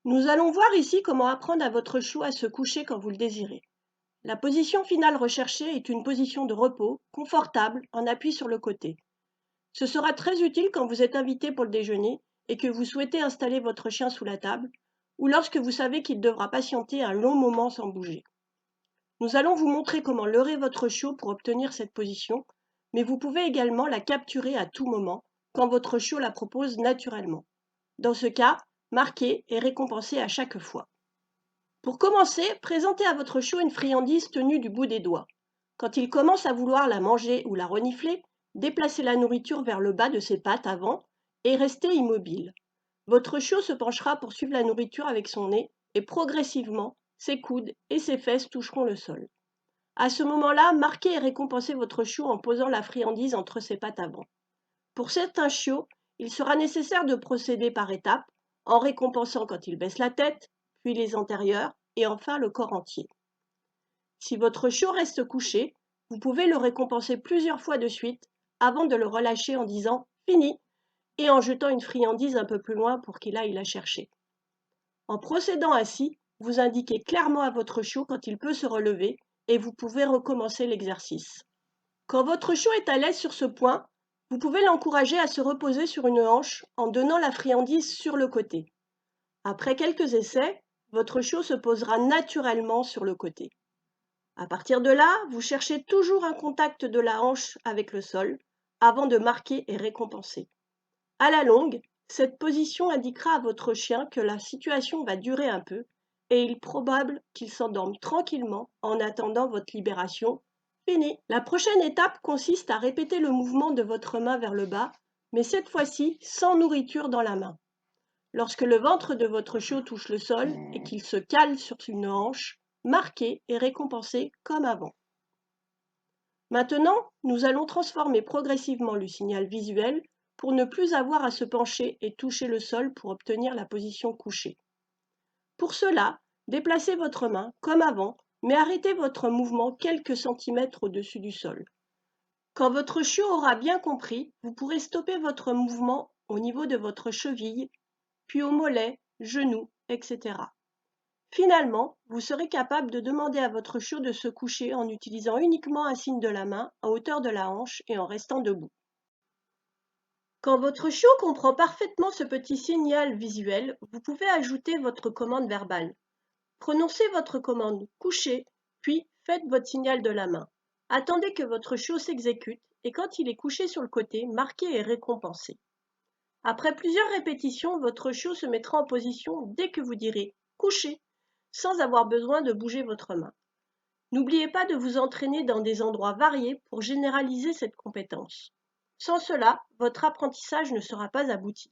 Nous allons voir ici comment apprendre à votre chiot à se coucher quand vous le désirez. La position finale recherchée est une position de repos, confortable, en appui sur le côté. Ce sera très utile quand vous êtes invité pour le déjeuner et que vous souhaitez installer votre chien sous la table, ou lorsque vous savez qu'il devra patienter un long moment sans bouger. Nous allons vous montrer comment leurrer votre chiot pour obtenir cette position, mais vous pouvez également la capturer à tout moment, quand votre chiot la propose naturellement. Dans ce cas, marquez et récompensez à chaque fois. Pour commencer, présentez à votre chiot une friandise tenue du bout des doigts. Quand il commence à vouloir la manger ou la renifler, déplacez la nourriture vers le bas de ses pattes avant et restez immobile. Votre chiot se penchera pour suivre la nourriture avec son nez et progressivement, ses coudes et ses fesses toucheront le sol. À ce moment-là, marquez et récompensez votre chiot en posant la friandise entre ses pattes avant. Pour certains chiots, il sera nécessaire de procéder par étapes, en récompensant quand il baisse la tête, puis les antérieurs et enfin le corps entier. Si votre chiot reste couché, vous pouvez le récompenser plusieurs fois de suite avant de le relâcher en disant « fini » et en jetant une friandise un peu plus loin pour qu'il aille la chercher. En procédant ainsi, vous indiquez clairement à votre chiot quand il peut se relever et vous pouvez recommencer l'exercice. Quand votre chiot est à l'aise sur ce point, vous pouvez l'encourager à se reposer sur une hanche en donnant la friandise sur le côté. Après quelques essais, votre chiot se posera naturellement sur le côté. À partir de là, vous cherchez toujours un contact de la hanche avec le sol avant de marquer et récompenser. À la longue, cette position indiquera à votre chien que la situation va durer un peu et il est probable qu'il s'endorme tranquillement en attendant votre libération. Fini. La prochaine étape consiste à répéter le mouvement de votre main vers le bas, mais cette fois-ci sans nourriture dans la main. Lorsque le ventre de votre chiot touche le sol et qu'il se cale sur une hanche, marquez et récompensez comme avant. Maintenant, nous allons transformer progressivement le signal visuel pour ne plus avoir à se pencher et toucher le sol pour obtenir la position couchée. Pour cela, déplacez votre main comme avant, mais arrêtez votre mouvement quelques centimètres au-dessus du sol. Quand votre chiot aura bien compris, vous pourrez stopper votre mouvement au niveau de votre cheville, puis au mollet, genou, etc. Finalement, vous serez capable de demander à votre chiot de se coucher en utilisant uniquement un signe de la main à hauteur de la hanche et en restant debout. Quand votre chiot comprend parfaitement ce petit signal visuel, vous pouvez ajouter votre commande verbale. Prononcez votre commande « coucher », puis faites votre signal de la main. Attendez que votre chiot s'exécute et quand il est couché sur le côté, marquez et récompensez. Après plusieurs répétitions, votre chiot se mettra en position dès que vous direz « coucher », sans avoir besoin de bouger votre main. N'oubliez pas de vous entraîner dans des endroits variés pour généraliser cette compétence. Sans cela, votre apprentissage ne sera pas abouti.